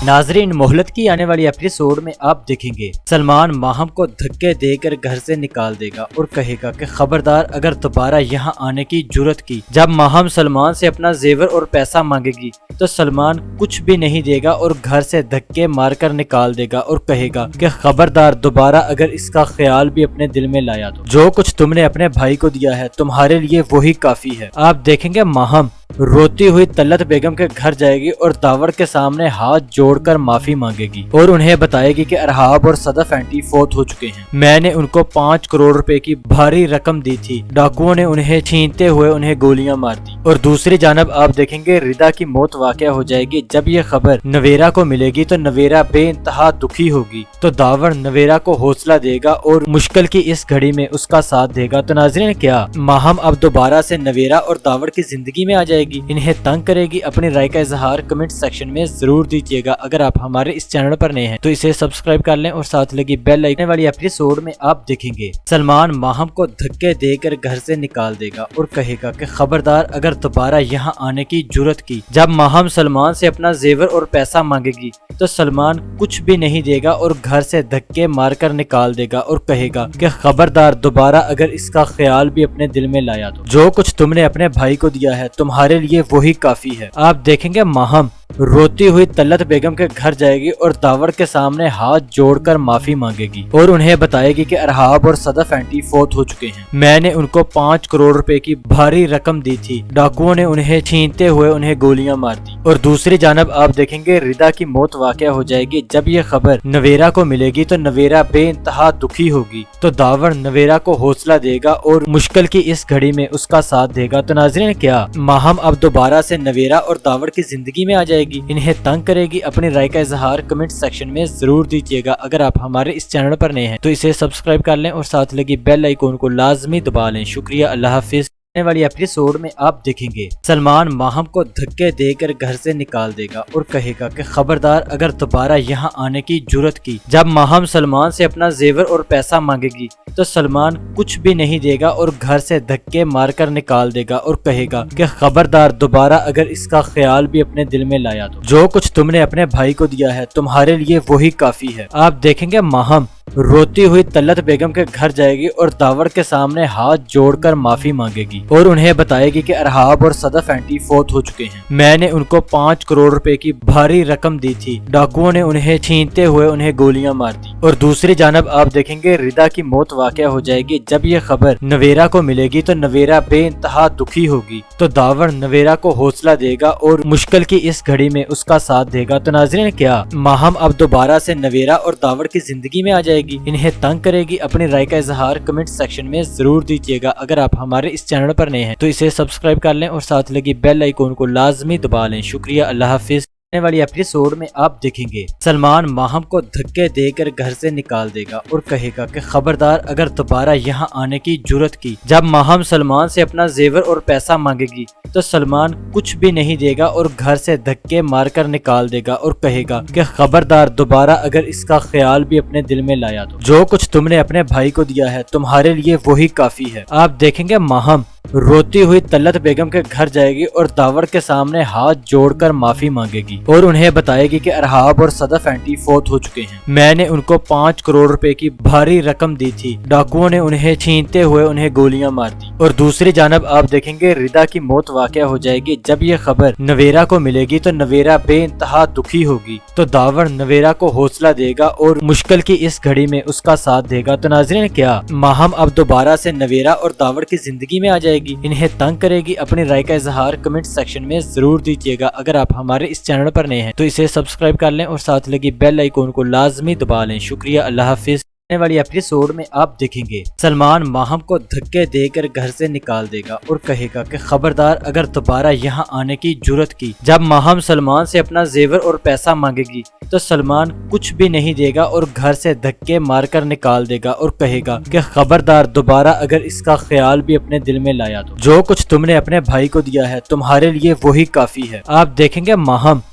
ناظرین، مہلت کی آنے والی ایپیسوڈ میں آپ دیکھیں گے سلمان ماہم کو دھکے دے کر گھر سے نکال دے گا اور کہے گا کہ خبردار اگر دوبارہ یہاں آنے کی جرت کی۔ جب ماہم سلمان سے اپنا زیور اور پیسہ مانگے گی تو سلمان کچھ بھی نہیں دے گا اور گھر سے دھکے مار کر نکال دے گا اور کہے گا کہ خبردار دوبارہ اگر اس کا خیال بھی اپنے دل میں لایا تو جو کچھ تم نے اپنے بھائی کو دیا ہے تمہارے لیے وہی کافی ہے۔ آپ دیکھیں گے ماہم روتی ہوئی طلعت بیگم کے گھر جائے گی اور داور کے سامنے ہاتھ جوڑ کر معافی مانگے گی اور انہیں بتائے گی کہ ارحاب اور صدف اینٹی فوت ہو چکے ہیں۔ میں نے ان کو 5 کروڑ روپے کی بھاری رقم دی تھی، ڈاکوؤں نے انہیں چھینتے ہوئے انہیں گولیاں مار دی۔ اور دوسری جانب آپ دیکھیں گے ردا کی موت واقع ہو جائے گی۔ جب یہ خبر نویرا کو ملے گی تو نویرا بے انتہا دکھی ہوگی، تو داور نویرا کو حوصلہ دے گا اور مشکل کی اس گھڑی میں اس کا ساتھ دے گا۔ تو ناظرین، کیا ماہم اب دوبارہ سے نویرا اور داور کی زندگی میں آ جائے گی، انہیں تنگ کرے گی؟ اپنی رائے کا اظہار کمنٹ سیکشن میں ضرور دیجیے گا۔ اگر آپ ہمارے اس چینل پر نئے ہیں تو اسے سبسکرائب کر لیں اور ساتھ لگی بیل آئیکن والی ایپیسوڈ میں آپ دیکھیں گے سلمان ماہم کو دھکے دے کر گھر سے نکال دے گا اور کہے گا کہ خبردار اگر دوبارہ یہاں آنے کی جرت کی۔ جب ماہم سلمان سے اپنا زیور اور پیسہ مانگے گی تو سلمان کچھ بھی نہیں دے گا اور گھر سے دھکے مار کر نکال دے گا اور کہے گا کہ خبردار دوبارہ اگر اس کا خیال بھی اپنے دل میں لایا تو جو کچھ تم نے اپنے بھائی کو دیا ہے تمہارے لیے وہی کافی ہے۔ آپ دیکھیں گے ماہم روتی ہوئی طلعت بیگم کے گھر جائے گی اور داور کے سامنے ہاتھ جوڑ کر معافی مانگے گی اور انہیں بتائے گی کہ ارحاب اور صدف اینٹی فوت ہو چکے ہیں۔ میں نے ان کو 5 کروڑ روپے کی بھاری رقم دی تھی، ڈاکوؤں نے انہیں چھینتے ہوئے انہیں گولیاں مار دی۔ اور دوسری جانب آپ دیکھیں گے ردا کی موت واقع ہو جائے گی۔ جب یہ خبر نویرا کو ملے گی تو نویرا بے انتہا دکھی ہوگی، تو داور نویرا کو حوصلہ دے گا اور مشکل کی اس گھڑی میں اس کا ساتھ دے گا۔ تو ناظرین، کیا ماہم اب دوبارہ سے نویرا اور داور کی زندگی میں آ جائے گی، انہیں تنگ کرے گی؟ اپنی رائے کا اظہار کمنٹ سیکشن میں ضرور دیجیے گا۔ اگر آپ ہمارے اس چینل پر نئے ہیں تو اسے سبسکرائب کر لیں اور ساتھ لگی بیل آئیکن کو لازمی دبا لیں۔ شکریہ، اللہ حافظ۔ آنے والی ایپیسوڈ میں آپ دیکھیں گے سلمان ماہم کو دھکے دے کر گھر سے نکال دے گا اور کہے گا کہ خبردار اگر دوبارہ یہاں آنے کی جرت کی۔ جب ماہم سلمان سے اپنا زیور اور پیسہ مانگے گی تو سلمان کچھ بھی نہیں دے گا اور گھر سے دھکے مار کر نکال دے گا اور کہے گا کہ خبردار دوبارہ اگر اس کا خیال بھی اپنے دل میں لایا تو جو کچھ تم نے اپنے بھائی کو دیا ہے تمہارے لیے وہی کافی ہے۔ آپ دیکھیں گے ماہم روتی ہوئی طلعت بیگم کے گھر جائے گی اور داور کے سامنے ہاتھ جوڑ کر معافی مانگے گی اور انہیں بتائے گی کہ ارحاب اور صدف اینٹی فوت ہو چکے ہیں۔ میں نے ان کو 5 کروڑ روپے کی بھاری رقم دی تھی، ڈاکوؤں نے انہیں چھینتے ہوئے انہیں گولیاں مار دی۔ اور دوسری جانب آپ دیکھیں گے ردا کی موت واقع ہو جائے گی۔ جب یہ خبر نویرا کو ملے گی تو نویرا بے انتہا دکھی ہوگی، تو داور نویرا کو حوصلہ دے گا اور مشکل کی اس گھڑی میں اس کا ساتھ دے گا۔ تو ناظرین، کیا ماہم اب دوبارہ سے نویرا اور داور کی زندگی میں آ جائے گی، انہیں تنگ کرے گی؟ اپنی رائے کا اظہار کمنٹ سیکشن میں ضرور دیجیے گا۔ اگر آپ ہمارے اس چینل پر نئے ہیں تو اسے سبسکرائب کر لیں اور ساتھ لگی بیل آئیکن کو لازمی دبا لیں۔ شکریہ، اللہ حافظ۔ آنے والی ایپیسوڈ میں آپ دیکھیں گے سلمان ماہم کو دھکے دے کر گھر سے نکال دے گا اور کہے گا کہ خبردار اگر دوبارہ یہاں آنے کی جرت کی۔ جب ماہم سلمان سے اپنا زیور اور پیسہ مانگے گی تو سلمان کچھ بھی نہیں دے گا اور گھر سے دھکے مار کر نکال دے گا اور کہے گا کہ خبردار دوبارہ اگر اس کا خیال بھی اپنے دل میں لایا تو جو کچھ تم نے اپنے بھائی کو دیا ہے تمہارے لیے وہی کافی ہے۔ آپ دیکھیں گے ماہم روتی ہوئی طلعت بیگم کے گھر جائے گی اور داور کے سامنے ہاتھ جوڑ کر معافی مانگے گی اور انہیں بتائے گی کہ ارحاب اور صدف اینٹی فوت ہو چکے ہیں۔ میں نے ان کو 5 کروڑ روپے کی بھاری رقم دی تھی، ڈاکوؤں نے انہیں چھینتے ہوئے انہیں گولیاں مار دی۔ اور دوسری جانب آپ دیکھیں گے ردا کی موت واقع ہو جائے گی۔ جب یہ خبر نویرا کو ملے گی تو نویرا بے انتہا دکھی ہوگی، تو داور نویرا کو حوصلہ دے گا اور مشکل کی اس گھڑی میں اس کا ساتھ دے گا۔ تو ناظرین، کیا ماہم اب دوبارہ سے نویرا اور داور کی زندگی میں آ جائے گی، انہیں تنگ کرے گی؟ اپنی رائے کا اظہار کمنٹ سیکشن میں ضرور دیجیے گا۔ اگر آپ ہمارے اس چینل پر نئے ہیں تو اسے سبسکرائب کر لیں اور ساتھ لگی بیل آئیکن کو لازمی دبا لیں۔ شکریہ، اللہ حافظ۔ آنے والی ایپیسوڈ میں آپ دیکھیں گے سلمان ماہم کو دھکے دے کر گھر سے نکال دے گا اور کہے گا کہ خبردار اگر دوبارہ یہاں آنے کی جرت کی۔ جب ماہم سلمان سے اپنا زیور اور پیسہ مانگے گی تو سلمان کچھ بھی نہیں دے گا اور گھر سے دھکے مار کر نکال دے گا اور کہے گا کہ خبردار دوبارہ اگر اس کا خیال بھی اپنے دل میں لایا تو جو کچھ تم نے اپنے بھائی کو دیا ہے تمہارے لیے وہی کافی ہے۔ آپ دیکھیں گے ماہم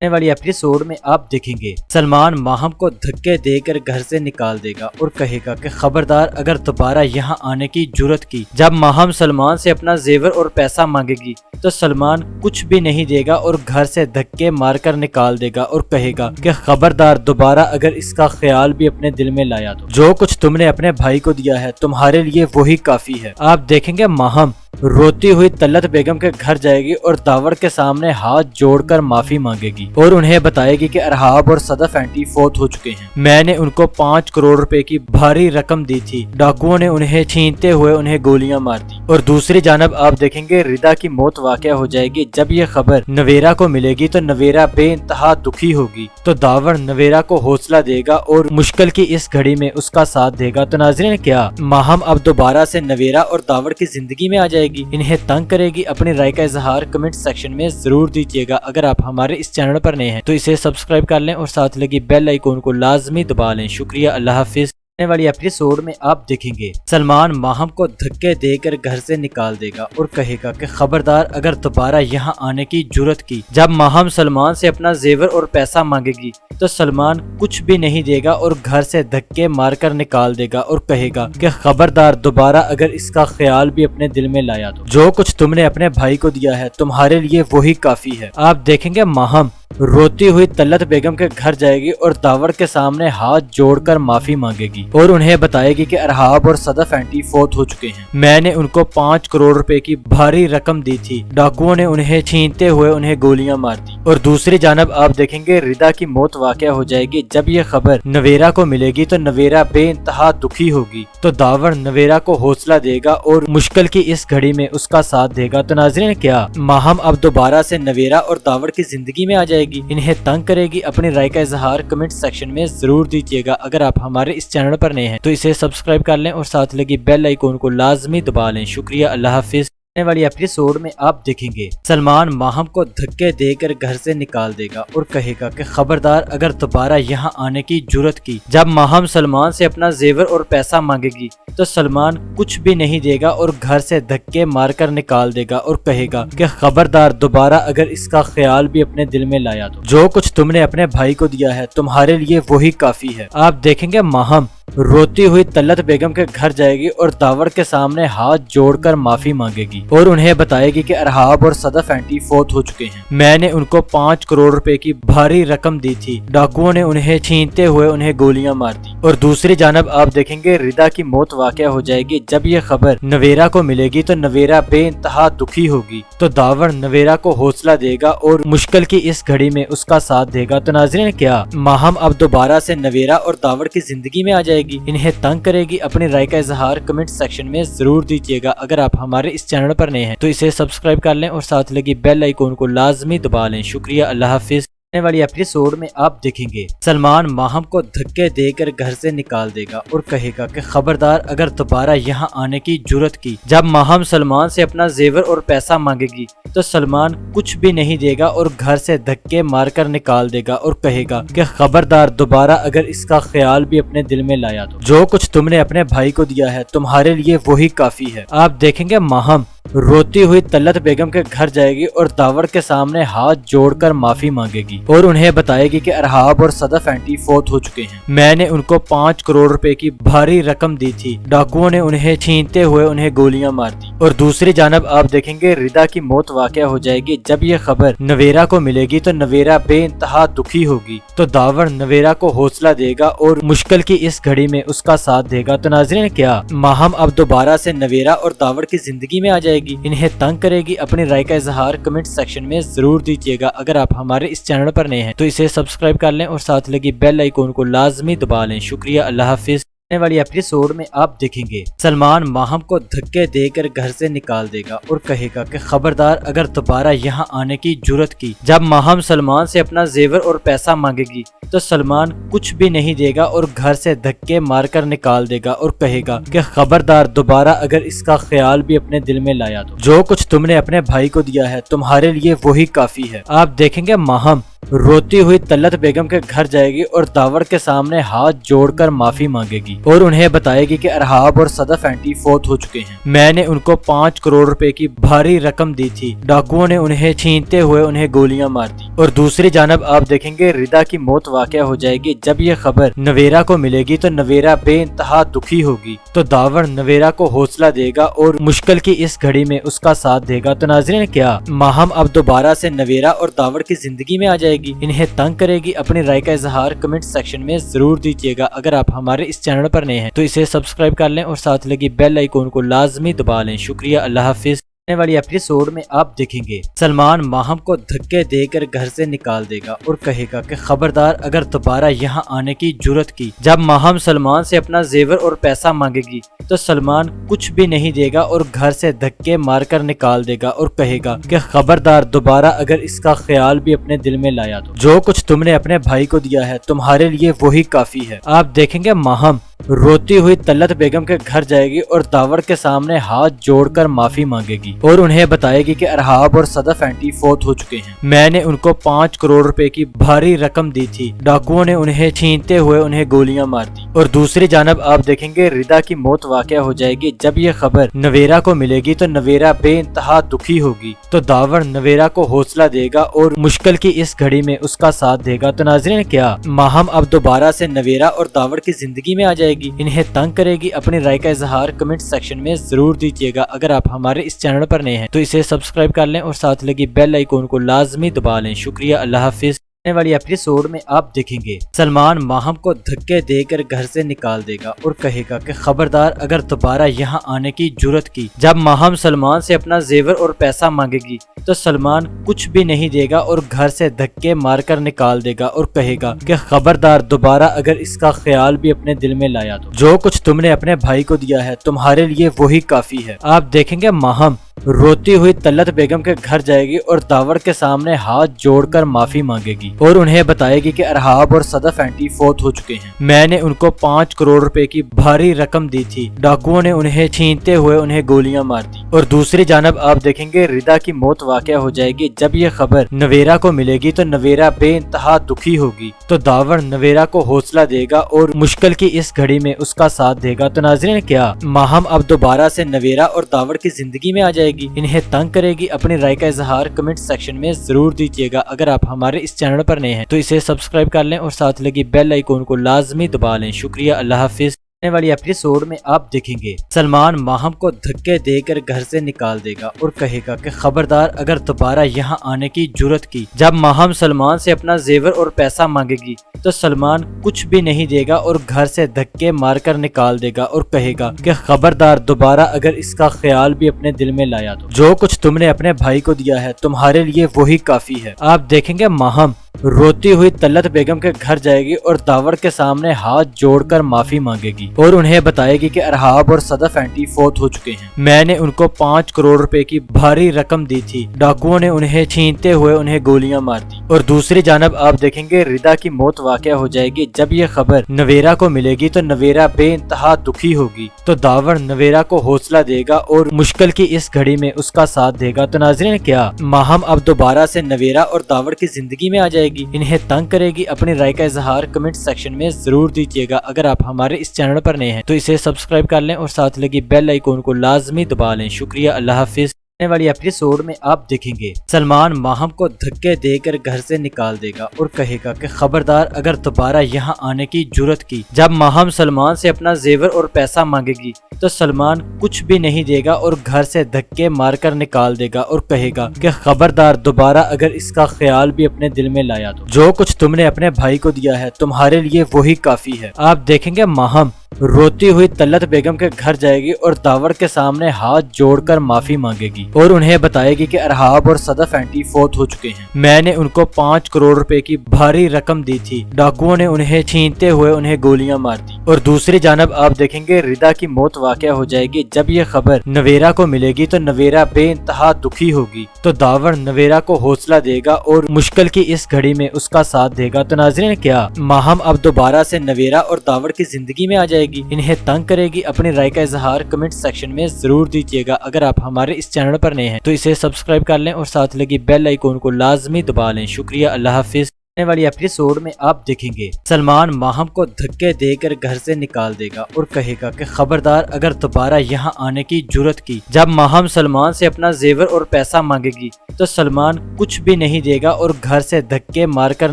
آنے والی ایپیسوڈ میں آپ دیکھیں گے سلمان ماہم کو دھکے دے کر گھر سے نکال دے گا اور کہے گا کہ خبردار اگر دوبارہ یہاں آنے کی جرت کی۔ جب ماہم سلمان سے اپنا زیور اور پیسہ مانگے گی تو سلمان کچھ بھی نہیں دے گا اور گھر سے دھکے مار کر نکال دے گا اور کہے گا کہ خبردار دوبارہ اگر اس کا خیال بھی اپنے دل میں لایا تو جو کچھ تم نے اپنے بھائی کو دیا ہے تمہارے لیے وہی کافی ہے۔ آپ دیکھیں گے ماہم روتی ہوئی طلعت بیگم کے گھر جائے گی اور داور کے سامنے ہاتھ جوڑ کر معافی مانگے گی اور انہیں بتائے گی کہ ارحاب اور صدف اینٹی فوت ہو چکے ہیں، میں نے ان کو 5 کروڑ روپے کی بھاری رقم دی تھی، ڈاکوؤں نے انہیں چھینتے ہوئے انہیں گولیاں مار دی۔ اور دوسری جانب آپ دیکھیں گے ردا کی موت واقع ہو جائے گی۔ جب یہ خبر نویرا کو ملے گی تو نویرا بے انتہا دکھی ہوگی، تو داور نویرا کو حوصلہ دے گا اور مشکل کی اس گھڑی میں اس کا ساتھ دے گا۔ تو ناظرین کیا ماہم اب دوبارہ سے نویرا اور داور کی زندگی میں آ جائے گی، انہیں تنگ کرے گی؟ اپنی رائے کا اظہار کمنٹ سیکشن میں ضرور دیجیے گا۔ اگر آپ ہمارے اس چینل پر نئے ہیں تو اسے سبسکرائب کر لیں اور ساتھ لگی بیل آئیکن کو لازمی دبا لیں۔ شکریہ، اللہ حافظ۔ آنے والی ایپیسوڈ میں آپ دیکھیں گے سلمان ماہم کو دھکے دے کر گھر سے نکال دے گا اور کہے گا کہ خبردار اگر دوبارہ یہاں آنے کی جرت کی۔ جب ماہم سلمان سے اپنا زیور اور پیسہ مانگے گی تو سلمان کچھ بھی نہیں دے گا اور گھر سے دھکے مار کر نکال دے گا اور کہے گا کہ خبردار دوبارہ اگر اس کا خیال بھی اپنے دل میں لایا تو جو کچھ تم نے اپنے بھائی کو دیا ہے تمہارے لیے وہی کافی ہے۔ آپ دیکھیں گے ماہم روتی ہوئی طلعت بیگم کے گھر جائے گی اور داور کے سامنے ہاتھ جوڑ کر معافی مانگے گی اور انہیں بتائے گی کہ ارحاب اور صدف اینٹی فوت ہو چکے ہیں، میں نے ان کو 5 کروڑ روپے کی بھاری رقم دی تھی، ڈاکوؤں نے انہیں چھینتے ہوئے انہیں گولیاں مار دی۔ اور دوسری جانب آپ دیکھیں گے ردا کی موت واقع ہو جائے گی۔ جب یہ خبر نویرا کو ملے گی تو نویرا بے انتہا دکھی ہوگی، تو داور نویرا کو حوصلہ دے گا اور مشکل کی اس گھڑی میں اس کا ساتھ دے گا۔ تو ناظرین کیا ماہم اب دوبارہ سے نویرا اور داور کی زندگی میں آ جائے گی، انہیں تنگ کرے گی؟ اپنی رائے کا اظہار کمنٹ سیکشن میں ضرور دیجیے گا۔ اگر آپ ہمارے اس چینل پر نئے ہیں تو اسے سبسکرائب کر لیں اور ساتھ لگی بیل آئیکن کو لازمی دبا لیں۔ شکریہ، اللہ حافظ۔ آنے والی ایپیسوڈ میں آپ دیکھیں گے سلمان ماہم کو دھکے دے کر گھر سے نکال دے گا اور کہے گا کہ خبردار اگر دوبارہ یہاں آنے کی جرت کی۔ جب ماہم سلمان سے اپنا زیور اور پیسہ مانگے گی تو سلمان کچھ بھی نہیں دے گا اور گھر سے دھکے مار کر نکال دے گا اور کہے گا کہ خبردار دوبارہ اگر اس کا خیال بھی اپنے دل میں لایا تو جو کچھ تم نے اپنے بھائی کو دیا ہے تمہارے لیے وہی کافی ہے۔ آپ دیکھیں گے ماہم روتی ہوئی طلعت بیگم کے گھر جائے گی اور داور کے سامنے ہاتھ جوڑ کر معافی مانگے گی اور انہیں بتائے گی کہ ارحاب اور صدف اینٹی فوت ہو چکے ہیں، میں نے ان کو 5 کروڑ روپے کی بھاری رقم دی تھی، ڈاکوؤں نے انہیں چھینتے ہوئے انہیں گولیاں مار دی۔ اور دوسری جانب آپ دیکھیں گے ردا کی موت واقع ہو جائے گی۔ جب یہ خبر نویرا کو ملے گی تو نویرا بے انتہا دکھی ہوگی، تو داور نویرا کو حوصلہ دے گا اور مشکل کی اس گھڑی میں اس کا ساتھ دے گا۔ تو ناظرین کیا ماہم اب دوبارہ سے نویرا اور داور کی زندگی میں آ جائے گی، انہیں تنگ کرے گی؟ اپنی رائے کا اظہار کمنٹ سیکشن میں ضرور دیجیے گا۔ اگر آپ ہمارے اس چینل پر نئے ہیں تو اسے سبسکرائب کر لیں اور ساتھ لگی بیل آئیکن کو لازمی دبا لیں۔ شکریہ، اللہ حافظ۔ آنے والی ایپیسوڈ میں آپ دیکھیں گے سلمان ماہم کو دھکے دے کر گھر سے نکال دے گا اور کہے گا کہ خبردار اگر دوبارہ یہاں آنے کی جرت کی۔ جب ماہم سلمان سے اپنا زیور اور پیسہ مانگے گی تو سلمان کچھ بھی نہیں دے گا اور گھر سے دھکے مار کر نکال دے گا اور کہے گا کہ خبردار دوبارہ اگر اس کا خیال بھی اپنے دل میں لایا تو جو کچھ تم نے اپنے بھائی کو دیا ہے تمہارے لیے وہی کافی ہے۔ آپ دیکھیں گے ماہم روتی ہوئی طلعت بیگم کے گھر جائے گی اور داور کے سامنے ہاتھ جوڑ کر معافی مانگے گی اور انہیں بتائے گی کہ ارحاب اور صدف اینٹی فوت ہو چکے ہیں، میں نے ان کو 5 کروڑ روپے کی بھاری رقم دی تھی، ڈاکوؤں نے انہیں چھینتے ہوئے انہیں گولیاں مار دی۔ اور دوسری جانب آپ دیکھیں گے ردا کی موت واقع ہو جائے گی۔ جب یہ خبر نویرا کو ملے گی تو نویرا بے انتہا دکھی ہوگی، تو داور نویرا کو حوصلہ دے گا اور مشکل کی اس گھڑی میں اس کا ساتھ دے گا۔ تو ناظرین کیا ماہم اب دوبارہ سے نویرا اور داور کی زندگی میں آ جائے گی، انہیں تنگ کرے گی؟ اپنی رائے کا اظہار کمنٹ سیکشن میں ضرور دیجیے گا۔ اگر آپ ہمارے اس چینل پر نئے ہیں تو اسے سبسکرائب کر لیں اور ساتھ لگی بیل آئیکن کو لازمی دبا لیں۔ شکریہ، اللہ حافظ۔ آنے والی ایپیسوڈ میں آپ دیکھیں گے سلمان ماہم کو دھکے دے کر گھر سے نکال دے گا اور کہے گا کہ خبردار اگر دوبارہ یہاں آنے کی جرت کی۔ جب ماہم سلمان سے اپنا زیور اور پیسہ مانگے گی تو سلمان کچھ بھی نہیں دے گا اور گھر سے دھکے مار کر نکال دے گا اور کہے گا کہ خبردار دوبارہ اگر اس کا خیال بھی اپنے دل میں لایا تو جو کچھ تم نے اپنے بھائی کو دیا ہے تمہارے لیے وہی کافی ہے۔ آپ دیکھیں گے ماہم روتی ہوئی طلت بیگم کے گھر جائے گی اور داور کے سامنے ہاتھ جوڑ کر معافی مانگے گی اور انہیں بتائے گی کہ ارحاب اور صدف اینٹی فوت ہو چکے ہیں۔ میں نے ان کو 5 کروڑ روپے کی بھاری رقم دی تھی، ڈاکوؤں نے انہیں چھینتے ہوئے انہیں گولیاں مار دی۔ اور دوسری جانب آپ دیکھیں گے ردا کی موت واقع ہو جائے گی۔ جب یہ خبر نویرا کو ملے گی تو نویرا بے انتہا دکھی ہوگی، تو داور نویرا کو حوصلہ دے گا اور مشکل کی اس گھڑی میں اس کا ساتھ دے گا۔ تو ناظرین، کیا ماہم اب دوبارہ سے نویرا اور داور کی زندگی میں آ جائے گی، انہیں تنگ کرے گی؟ اپنی رائے کا اظہار کمنٹ سیکشن میں ضرور دیجیے گا۔ اگر آپ ہمارے اس چینل پر نئے ہیں تو اسے سبسکرائب کر لیں اور ساتھ لگی بیل آئیکن کو لازمی دبا لیں۔ شکریہ، اللہ حافظ۔ آنے والی ایپیسوڈ میں آپ دیکھیں گے سلمان ماہم کو دھکے دے کر گھر سے نکال دے گا اور کہے گا کہ خبردار اگر دوبارہ یہاں آنے کی جرت کی۔ جب ماہم سلمان سے اپنا زیور اور پیسہ مانگے گی تو سلمان کچھ بھی نہیں دے گا اور گھر سے دھکے مار کر نکال دے گا اور کہے گا کہ خبردار دوبارہ اگر اس کا خیال بھی اپنے دل میں لایا تو جو کچھ تم نے اپنے بھائی کو دیا ہے تمہارے لیے وہی کافی ہے۔ آپ دیکھیں گے ماہم روتی ہوئی طلت بیگم کے گھر جائے گی اور داور کے سامنے ہاتھ جوڑ کر معافی مانگے گی اور انہیں بتائے گی کہ ارحاب اور صدف اینٹی فوت ہو چکے ہیں۔ میں نے ان کو 5 کروڑ روپے کی بھاری رقم دی تھی، ڈاکوؤں نے انہیں چھینتے ہوئے انہیں گولیاں مار دی۔ اور دوسری جانب آپ دیکھیں گے ردا کی موت واقع ہو جائے گی۔ جب یہ خبر نویرا کو ملے گی تو نویرا بے انتہا دکھی ہوگی، تو داور نویرا کو حوصلہ دے گا اور مشکل کی اس گھڑی میں اس کا ساتھ دے گا۔ تو ناظرین، کیا ماہم اب دوبارہ سے نویرا اور داور کی زندگی میں آ جائے گی، انہیں تنگ کرے گی؟ اپنی رائے کا اظہار کمنٹ سیکشن میں ضرور دیجیے گا۔ اگر آپ ہمارے اس چینل پر نئے ہیں تو اسے سبسکرائب کر لیں اور ساتھ لگی بیل آئیکن کو لازمی دبا لیں۔ شکریہ، اللہ حافظ۔ آنے والی ایپیسوڈ میں آپ دیکھیں گے سلمان ماہم کو دھکے دے کر گھر سے نکال دے گا اور کہے گا کہ خبردار اگر دوبارہ یہاں آنے کی جرت کی۔ جب ماہم سلمان سے اپنا زیور اور پیسہ مانگے گی تو سلمان کچھ بھی نہیں دے گا اور گھر سے دھکے مار کر نکال دے گا اور کہے گا کہ خبردار دوبارہ اگر اس کا خیال بھی اپنے دل میں لایا تو جو کچھ تم نے اپنے بھائی کو دیا ہے تمہارے لیے وہی کافی ہے۔ آپ دیکھیں گے ماہم روتی ہوئی طلت بیگم کے گھر جائے گی اور داور کے سامنے ہاتھ جوڑ کر معافی مانگے گی اور انہیں بتائے گی کہ ارحاب اور صدف اینٹی فوت ہو چکے ہیں۔ میں نے ان کو 5 کروڑ روپے کی بھاری رقم دی تھی، ڈاکوؤں نے انہیں چھینتے ہوئے انہیں گولیاں مار دی۔ اور دوسری جانب آپ دیکھیں گے ردا کی موت واقع ہو جائے گی۔ جب یہ خبر نویرا کو ملے گی تو نویرا بے انتہا دکھی ہوگی، تو داور نویرا کو حوصلہ دے گا اور مشکل کی اس گھڑی میں اس کا ساتھ دے گا۔ تو ناظرین، کیا ماہم اب دوبارہ سے نویرا اور داور کی زندگی میں آ جائے گی، انہیں تنگ کرے گی؟ اپنی رائے کا اظہار کمنٹ سیکشن میں ضرور دیجیے گا۔ اگر آپ ہمارے اس چینل پر نئے ہیں تو اسے سبسکرائب کر لیں اور ساتھ لگی بیل آئیکن کو لازمی دبا لیں۔ شکریہ، اللہ حافظ۔ آنے والی ایپیسوڈ میں آپ دیکھیں گے سلمان ماہم کو دھکے دے کر گھر سے نکال دے گا اور کہے گا کہ خبردار اگر دوبارہ یہاں آنے کی جرت کی۔ جب ماہم سلمان سے اپنا زیور اور پیسہ مانگے گی تو سلمان کچھ بھی نہیں دے گا اور گھر سے دھکے مار کر نکال دے گا اور کہے گا کہ خبردار دوبارہ اگر اس کا خیال بھی اپنے دل میں لایا تو جو کچھ تم نے اپنے بھائی کو دیا ہے تمہارے لیے وہی کافی ہے۔ آپ دیکھیں گے ماہم روتی ہوئی طلت بیگم کے گھر جائے گی اور داور کے سامنے ہاتھ جوڑ کر معافی مانگے گی اور انہیں بتائے گی کہ ارحاب اور صدف اینٹی فوت ہو چکے ہیں۔ میں نے ان کو 5 کروڑ روپے کی بھاری رقم دی تھی، ڈاکوؤں نے انہیں چھینتے ہوئے انہیں گولیاں مار دی۔ اور دوسری جانب آپ دیکھیں گے ردا کی موت واقع ہو جائے گی۔ جب یہ خبر نویرا کو ملے گی تو نویرا بے انتہا دکھی ہوگی، تو داور نویرا کو حوصلہ دے گا اور مشکل کی اس گھڑی میں اس کا ساتھ دے گا۔ تو ناظرین، کیا ماہم اب دوبارہ سے نویرا اور داور کی زندگی میں آ جائے گی، انہیں تنگ کرے گی؟ اپنی رائے کا اظہار کمنٹ سیکشن میں ضرور دیجیے گا۔ اگر آپ ہمارے اس چینل پر نئے ہیں تو اسے سبسکرائب کر لیں اور ساتھ لگی بیل آئیکن کو لازمی دبا لیں۔ شکریہ، اللہ حافظ۔ آنے والی ایپیسوڈ میں آپ دیکھیں گے سلمان ماہم کو دھکے دے کر گھر سے نکال دے گا اور کہے گا کہ خبردار اگر دوبارہ یہاں آنے کی جرت کی۔ جب ماہم سلمان سے اپنا زیور اور پیسہ مانگے گی تو سلمان کچھ بھی نہیں دے گا اور گھر سے دھکے مار کر نکال دے گا اور کہے گا کہ خبردار دوبارہ اگر اس کا خیال بھی اپنے دل میں لایا تو جو کچھ تم نے اپنے بھائی کو دیا ہے تمہارے لیے وہی کافی ہے۔ آپ دیکھیں گے ماہم روتی ہوئی طلت بیگم کے گھر جائے گی اور داور کے سامنے ہاتھ جوڑ کر معافی مانگے گی اور انہیں بتائے گی کہ ارحاب اور صدف اینٹی فوت ہو چکے ہیں۔ میں نے ان کو 5 کروڑ روپے کی بھاری رقم دی تھی، ڈاکوؤں نے انہیں چھینتے ہوئے انہیں گولیاں مار دی۔ اور دوسری جانب آپ دیکھیں گے ردا کی موت واقع ہو جائے گی۔ جب یہ خبر نویرا کو ملے گی تو نویرا بے انتہا دکھی ہوگی، تو داور نویرا کو حوصلہ دے گا اور مشکل کی اس گھڑی میں اس کا ساتھ دے گا۔ تو ناظرین، کیا ماہم اب دوبارہ سے نویرا اور داور کی زندگی میں آ جائے گی، انہیں تنگ کرے گی؟ اپنی رائے کا اظہار کمنٹ سیکشن میں ضرور دیجیے گا۔ اگر آپ ہمارے اس چینل پر نئے ہیں تو اسے سبسکرائب کر لیں اور ساتھ لگی بیل آئیکن کو لازمی دبا لیں۔ شکریہ، اللہ حافظ۔ آنے والی ایپیسوڈ میں آپ دیکھیں گے سلمان ماہم کو دھکے دے کر گھر سے نکال دے گا اور کہے گا کہ خبردار اگر دوبارہ یہاں آنے کی جرت کی۔ جب ماہم سلمان سے اپنا زیور اور پیسہ مانگے گی تو سلمان کچھ بھی نہیں دے گا اور گھر سے دھکے مار کر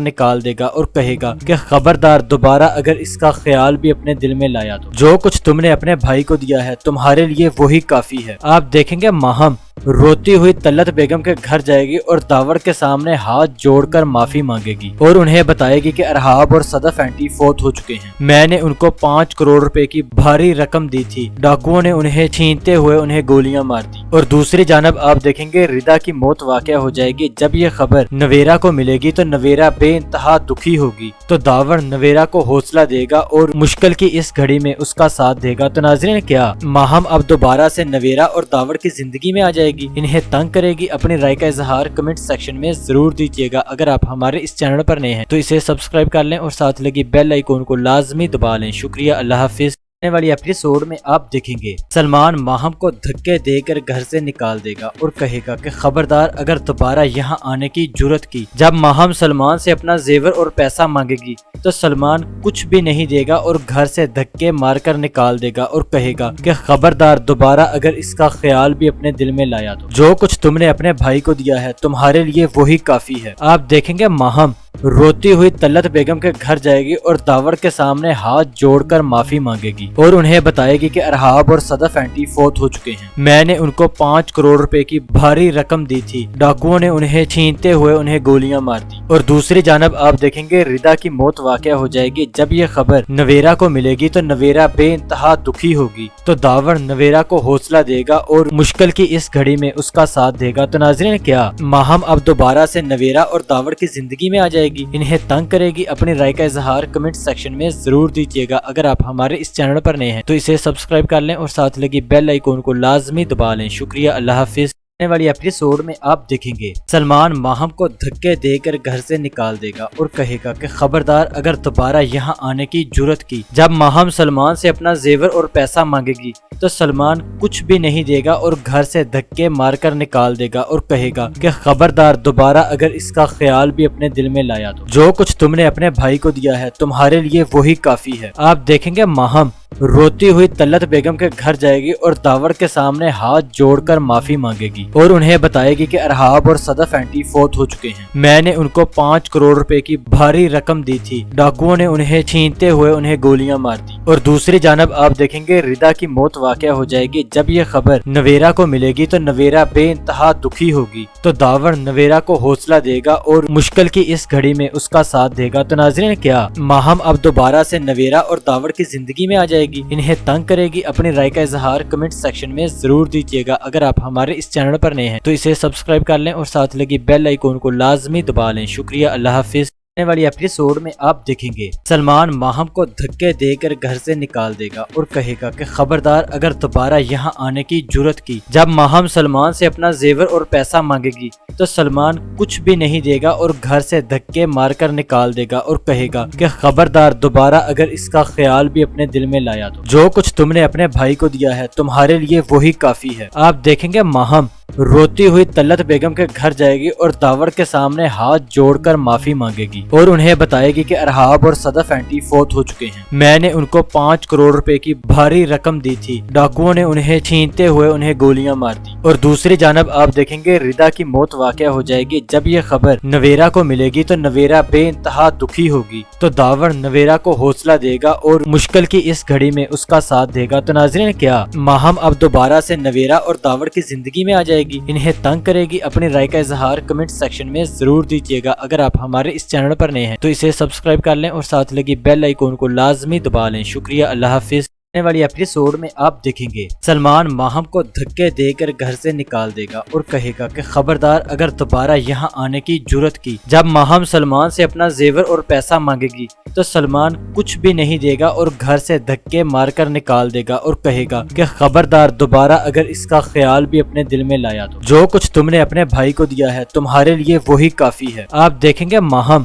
نکال دے گا اور کہے گا کہ خبردار دوبارہ اگر اس کا خیال بھی اپنے دل میں لایا تو جو کچھ تم نے اپنے بھائی کو دیا ہے تمہارے لیے وہی کافی ہے۔ آپ دیکھیں گے ماہم روتی ہوئی طلعت بیگم کے گھر جائے گی اور داور کے سامنے ہاتھ جوڑ کر معافی مانگے گی اور انہیں بتائے گی کہ ارحاب اور صدف اینٹی فوت ہو چکے ہیں، میں نے ان کو 5 کروڑ روپے کی بھاری رقم دی تھی، ڈاکوؤں نے انہیں چھینتے ہوئے انہیں گولیاں مار دی۔ اور دوسری جانب آپ دیکھیں گے ردا کی موت واقع ہو جائے گی۔ جب یہ خبر نویرا کو ملے گی تو نویرا بے انتہا دکھی ہوگی، تو داور نویرا کو حوصلہ دے گا اور مشکل کی اس گھڑی میں اس کا ساتھ دے گا۔ تو ناظرین کیا ماہم اب دوبارہ سے نویرا اور داور کی زندگی میں آ جائے گی؟ انہیں تنگ کرے گی؟ اپنی رائے کا اظہار کمنٹ سیکشن میں ضرور دیجیے گا۔ اگر آپ ہمارے اس چینل پر نئے ہیں تو اسے سبسکرائب کر لیں اور ساتھ لگی بیل آئیکن کو لازمی دبا لیں۔ شکریہ، اللہ حافظ۔ آنے والی ایپیسوڈ میں آپ دیکھیں گے سلمان ماہم کو دھکے دے کر گھر سے نکال دے گا اور کہے گا کہ خبردار اگر دوبارہ یہاں آنے کی جرت کی۔ جب ماہم سلمان سے اپنا زیور اور پیسہ مانگے گی تو سلمان کچھ بھی نہیں دے گا اور گھر سے دھکے مار کر نکال دے گا اور کہے گا کہ خبردار دوبارہ اگر اس کا خیال بھی اپنے دل میں لایا تو جو کچھ تم نے اپنے بھائی کو دیا ہے تمہارے لیے وہی کافی ہے۔ آپ دیکھیں گے ماہم روتی ہوئی طلعت بیگم کے گھر جائے گی اور داور کے سامنے ہاتھ جوڑ کر معافی مانگے گی اور انہیں بتائے گی کہ ارحاب اور صدف اینٹی فوت ہو چکے ہیں، میں نے ان کو 5 کروڑ روپے کی بھاری رقم دی تھی، ڈاکوؤں نے انہیں چھینتے ہوئے انہیں گولیاں مار دی۔ اور دوسری جانب آپ دیکھیں گے ردا کی موت واقع ہو جائے گی۔ جب یہ خبر نویرا کو ملے گی تو نویرا بے انتہا دکھی ہوگی، تو داور نویرا کو حوصلہ دے گا اور مشکل کی اس گھڑی میں اس کا ساتھ دے گا۔ تو ناظرین کیا ماہم اب دوبارہ سے نویرا اور داور کی زندگی میں آ جائے گی؟ انہیں تنگ کرے گی؟ اپنی رائے کا اظہار کمنٹ سیکشن میں ضرور دیجیے گا۔ اگر آپ ہمارے اس چینل پر نئے ہیں تو اسے سبسکرائب کر لیں اور ساتھ لگی بیل آئیکن کو لازمی دبا لیں۔ شکریہ، اللہ حافظ۔ آنے والی ایپیسوڈ میں آپ دیکھیں گے سلمان ماہم کو دھکے دے کر گھر سے نکال دے گا اور کہے گا کہ خبردار اگر دوبارہ یہاں آنے کی جرت کی۔ جب ماہم سلمان سے اپنا زیور اور پیسہ مانگے گی تو سلمان کچھ بھی نہیں دے گا اور گھر سے دھکے مار کر نکال دے گا اور کہے گا کہ خبردار دوبارہ اگر اس کا خیال بھی اپنے دل میں لایا تو جو کچھ تم نے اپنے بھائی کو دیا ہے تمہارے لیے وہی کافی ہے۔ آپ دیکھیں گے ماہم روتی ہوئی طلعت بیگم کے گھر جائے گی اور داور کے سامنے ہاتھ جوڑ کر معافی مانگے گی اور انہیں بتائے گی کہ ارحاب اور صدف اینٹی فوت ہو چکے ہیں، میں نے ان کو 5 کروڑ روپے کی بھاری رقم دی تھی، ڈاکوؤں نے انہیں چھینتے ہوئے انہیں گولیاں مار دی۔ اور دوسری جانب آپ دیکھیں گے ردا کی موت واقع ہو جائے گی۔ جب یہ خبر نویرا کو ملے گی تو نویرا بے انتہا دکھی ہوگی، تو داور نویرا کو حوصلہ دے گا اور مشکل کی اس گھڑی میں اس کا ساتھ دے گا۔ تو ناظرین کیا ماہم اب دوبارہ سے نویرا اور داور کی زندگی میں آ جائے گی؟ انہیں تنگ کرے گی؟ اپنی رائے کا اظہار کمنٹ سیکشن میں ضرور دیجیے گا۔ اگر آپ ہمارے اس چینل پر نئے ہیں تو اسے سبسکرائب کر لیں اور ساتھ لگی بیل آئیکن کو لازمی دبا لیں۔ شکریہ، اللہ حافظ۔ آنے والی ایپیسوڈ میں آپ دیکھیں گے سلمان ماہم کو دھکے دے کر گھر سے نکال دے گا اور کہے گا کہ خبردار اگر دوبارہ یہاں آنے کی جرت کی۔ جب ماہم سلمان سے اپنا زیور اور پیسہ مانگے گی تو سلمان کچھ بھی نہیں دے گا اور گھر سے دھکے مار کر نکال دے گا اور کہے گا کہ خبردار دوبارہ اگر اس کا خیال بھی اپنے دل میں لایا تو جو کچھ تم نے اپنے بھائی کو دیا ہے تمہارے لیے وہی کافی ہے۔ آپ دیکھیں گے ماہم روتی ہوئی طلعت بیگم کے گھر جائے گی اور داور کے سامنے ہاتھ جوڑ کر معافی مانگے گی اور انہیں بتائے گی کہ ارحاب اور صدف اینٹی فوت ہو چکے ہیں، میں نے ان کو 5 کروڑ روپے کی بھاری رقم دی تھی، ڈاکوؤں نے انہیں چھینتے ہوئے انہیں گولیاں مار دی۔ اور دوسری جانب آپ دیکھیں گے ردا کی موت واقع ہو جائے گی۔ جب یہ خبر نویرا کو ملے گی تو نویرا بے انتہا دکھی ہوگی، تو داور نویرا کو حوصلہ دے گا اور مشکل کی اس گھڑی میں اس کا ساتھ دے گا۔ تو ناظرین کیا ماہم اب دوبارہ سے نویرا اور داور کی زندگی میں آ جائے گی؟ انہیں تنگ کرے گی؟ اپنی رائے کا اظہار کمنٹ سیکشن میں ضرور دیجیے گا۔ اگر آپ ہمارے اس چینل پر نئے ہیں تو اسے سبسکرائب کر لیں اور ساتھ لگی بیل آئیکن کو لازمی دبا لیں۔ شکریہ، اللہ حافظ۔ آنے والی ایپیسوڈ میں آپ دیکھیں گے سلمان ماہم کو دھکے دے کر گھر سے نکال دے گا اور کہے گا کہ خبردار اگر دوبارہ یہاں آنے کی جرت کی۔ جب ماہم سلمان سے اپنا زیور اور پیسہ مانگے گی تو سلمان کچھ بھی نہیں دے گا اور گھر سے دھکے مار کر نکال دے گا اور کہے گا کہ خبردار دوبارہ اگر اس کا خیال بھی اپنے دل میں لایا تو جو کچھ تم نے اپنے بھائی کو دیا ہے تمہارے لیے وہی کافی ہے۔ آپ دیکھیں گے ماہم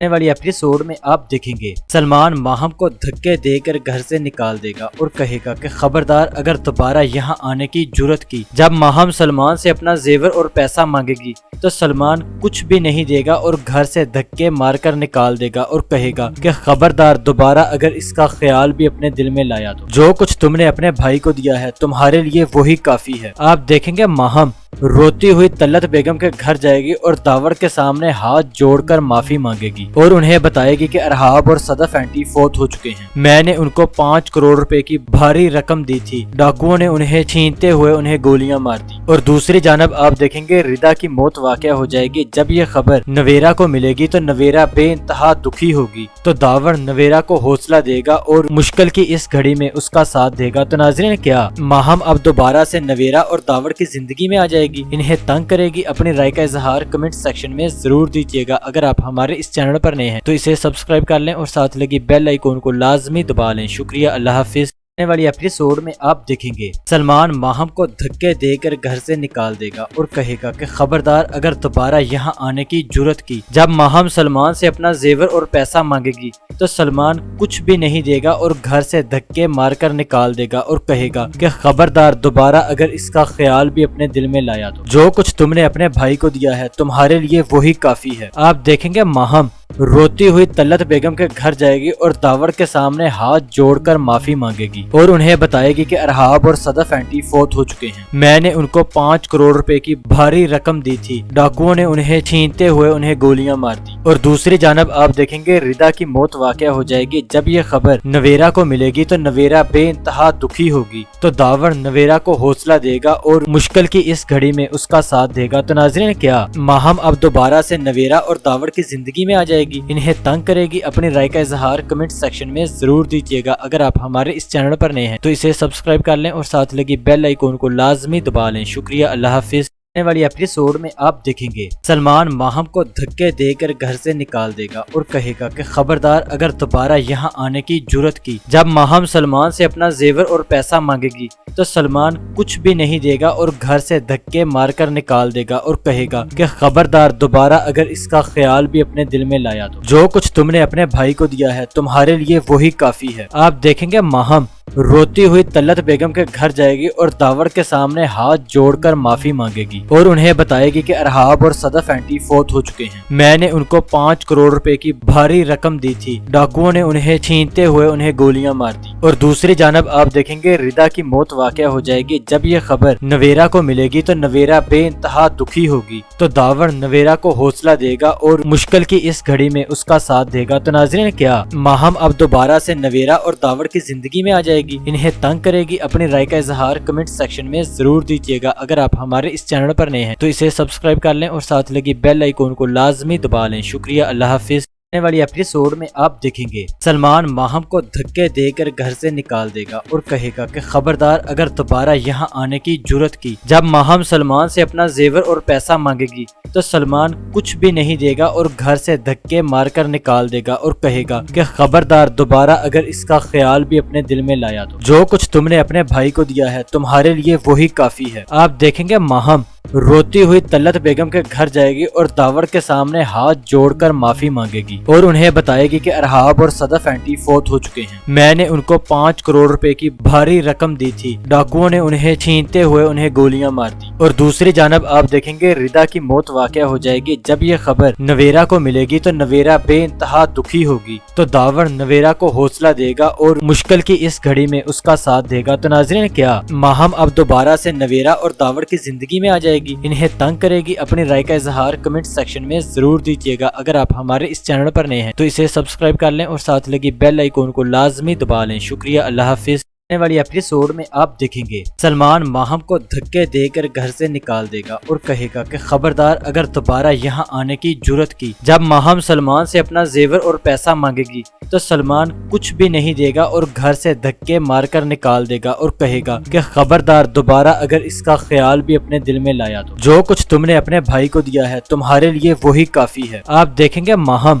آنے والی ایپیسوڈ میں آپ دیکھیں گے سلمان ماہم کو دھکے دے کر گھر سے نکال دے گا اور کہے گا کہ خبردار اگر دوبارہ یہاں آنے کی جرت کی۔ جب ماہم سلمان سے اپنا زیور اور پیسہ مانگے گی تو سلمان کچھ بھی نہیں دے گا اور گھر سے دھکے مار کر نکال دے گا اور کہے گا کہ خبردار دوبارہ اگر اس کا خیال بھی اپنے دل میں لایا تو جو کچھ تم نے اپنے بھائی کو دیا ہے تمہارے لیے وہی کافی ہے۔ آپ دیکھیں گے ماہم روتی ہوئی طلت بیگم کے گھر جائے گی اور داور کے سامنے ہاتھ جوڑ کر معافی مانگے گی اور انہیں بتائے گی کہ ارحاب اور صدف اینٹی فوت ہو چکے ہیں، میں نے ان کو 5 کروڑ روپے کی بھاری رقم دی تھی، ڈاکوؤں نے انہیں چھینتے ہوئے انہیں گولیاں مار دی۔ اور دوسری جانب آپ دیکھیں گے ردا کی موت واقع ہو جائے گی۔ جب یہ خبر نویرا کو ملے گی تو نویرا بے انتہا دکھی ہوگی، تو داور نویرا کو حوصلہ دے گا اور مشکل کی اس گھڑی میں اس کا ساتھ دے گا۔ تو ناظرین، کیا ماہم اب دوبارہ سے نویرا اور داور کی زندگی میں آ جائے گی، انہیں تنگ کرے گی؟ اپنی رائے کا اظہار کمنٹ سیکشن میں ضرور دیجیے گا۔ اگر آپ ہمارے اس چینل پر نئے ہیں تو اسے سبسکرائب کر لیں اور ساتھ لگی بیل آئیکن کو لازمی دبا لیں۔ شکریہ، اللہ حافظ۔ آنے والی ایپیسوڈ میں آپ دیکھیں گے سلمان ماہم کو دھکے دے کر گھر سے نکال دے گا اور کہے گا کہ خبردار اگر دوبارہ یہاں آنے کی جرت کی۔ جب ماہم سلمان سے اپنا زیور اور پیسہ مانگے گی تو سلمان کچھ بھی نہیں دے گا اور گھر سے دھکے مار کر نکال دے گا اور کہے گا کہ خبردار دوبارہ اگر اس کا خیال بھی اپنے دل میں لایا تو جو کچھ تم نے اپنے بھائی کو دیا ہے تمہارے لیے وہی کافی ہے۔ آپ دیکھیں گے ماہم روتی ہوئی طلت بیگم کے گھر جائے گی اور داور کے سامنے ہاتھ جوڑ کر معافی مانگے گی اور انہیں بتائے گی کہ ارحاب اور صدف اینٹی فوت ہو چکے ہیں، میں نے ان کو 5 کروڑ روپے کی بھاری رقم دی تھی، ڈاکوؤں نے انہیں چھینتے ہوئے انہیں گولیاں مار دی۔ اور دوسری جانب آپ دیکھیں گے ردا کی موت واقع ہو جائے گی۔ جب یہ خبر نویرا کو ملے گی تو نویرا بے انتہا دکھی ہوگی، تو داور نویرا کو حوصلہ دے گا اور مشکل کی اس گھڑی میں اس کا ساتھ دے گا۔ تو ناظرین، کیا ماہم اب دوبارہ سے نویرا اور داور کی زندگی میں آ جائے گی، انہیں تنگ کرے گی؟ اپنی رائے کا اظہار کمنٹ سیکشن میں ضرور دیجیے گا۔ اگر آپ ہمارے اس چینل پر نئے ہیں تو اسے سبسکرائب کر لیں اور ساتھ لگی بیل آئیکن کو لازمی دبا لیں۔ شکریہ، اللہ حافظ۔ آنے والی ایپیسوڈ میں آپ دیکھیں گے سلمان ماہم کو دھکے دے کر گھر سے نکال دے گا اور کہے گا کہ خبردار اگر دوبارہ یہاں آنے کی جرت کی۔ جب ماہم سلمان سے اپنا زیور اور پیسہ مانگے گی تو سلمان کچھ بھی نہیں دے گا اور گھر سے دھکے مار کر نکال دے گا اور کہے گا کہ خبردار دوبارہ اگر اس کا خیال بھی اپنے دل میں لایا تو جو کچھ تم نے اپنے بھائی کو دیا ہے تمہارے لیے وہی کافی ہے۔ آپ دیکھیں گے ماہم روتی ہوئی طلت بیگم کے گھر جائے گی اور داور کے سامنے ہاتھ جوڑ کر معافی مانگے گی اور انہیں بتائے گی کہ ارحاب اور صدف اینٹی فوت ہو چکے ہیں، میں نے ان کو 5 کروڑ روپے کی بھاری رقم دی تھی، ڈاکوؤں نے انہیں چھینتے ہوئے انہیں گولیاں مار دی۔ اور دوسری جانب آپ دیکھیں گے ردا کی موت واقع ہو جائے گی۔ جب یہ خبر نویرا کو ملے گی تو نویرا بے انتہا دکھی ہوگی، تو داور نویرا کو حوصلہ دے گا اور مشکل کی اس گھڑی میں اس کا ساتھ دے گا۔ تو ناظرین، کیا ماہم اب دوبارہ سے نویرا اور داور کی زندگی میں آ جائے گی، انہیں تنگ کرے گی؟ اپنی رائے کا اظہار کمنٹ سیکشن میں ضرور دیجیے گا۔ اگر آپ ہمارے اس چینل پر نئے ہیں تو اسے سبسکرائب کر لیں اور ساتھ لگی بیل آئیکن کو لازمی دبا لیں۔ شکریہ، اللہ حافظ۔ آنے والی ایپیسوڈ میں آپ دیکھیں گے سلمان ماہم کو دھکے دے کر گھر سے نکال دے گا اور کہے گا کہ خبردار اگر دوبارہ یہاں آنے کی جرت کی۔ جب ماہم سلمان سے اپنا زیور اور پیسہ مانگے گی تو سلمان کچھ بھی نہیں دے گا اور گھر سے دھکے مار کر نکال دے گا اور کہے گا کہ خبردار دوبارہ اگر اس کا خیال بھی اپنے دل میں لایا تو جو کچھ تم نے اپنے بھائی کو دیا ہے تمہارے لیے وہی کافی ہے۔ آپ دیکھیں گے ماہم روتی ہوئی طلت بیگم کے گھر جائے گی اور داور کے سامنے ہاتھ جوڑ کر معافی مانگے گی اور انہیں بتائے گی کہ ارحاب اور صدف اینٹی فوت ہو چکے ہیں، میں نے ان کو 5 کروڑ روپے کی بھاری رقم دی تھی، ڈاکوؤں نے انہیں چھینتے ہوئے انہیں گولیاں مار دی۔ اور دوسری جانب آپ دیکھیں گے ردا کی موت واقع ہو جائے گی۔ جب یہ خبر نویرا کو ملے گی تو نویرا بے انتہا دکھی ہوگی، تو داور نویرا کو حوصلہ دے گا اور مشکل کی اس گھڑی میں اس کا ساتھ دے گا۔ تو ناظرین، کیا ماہم اب دوبارہ سے نویرا اور داور کی زندگی میں آ جائے گی، انہیں تنگ کرے گی؟ اپنی رائے کا اظہار کمنٹ سیکشن میں ضرور دیجیے گا۔ اگر آپ ہمارے اس چینل پر نئے ہیں تو اسے سبسکرائب کر لیں اور ساتھ لگی بیل آئیکن کو لازمی دبا لیں۔ شکریہ، اللہ حافظ۔ آنے والی ایپیسوڈ میں آپ دیکھیں گے سلمان ماہم کو دھکے دے کر گھر سے نکال دے گا اور کہے گا کہ خبردار اگر دوبارہ یہاں آنے کی جرت کی۔ جب ماہم سلمان سے اپنا زیور اور پیسہ مانگے گی تو سلمان کچھ بھی نہیں دے گا اور گھر سے دھکے مار کر نکال دے گا اور کہے گا کہ خبردار دوبارہ اگر اس کا خیال بھی اپنے دل میں لایا تو جو کچھ تم نے اپنے بھائی کو دیا ہے تمہارے لیے وہی کافی ہے۔ آپ دیکھیں گے ماہم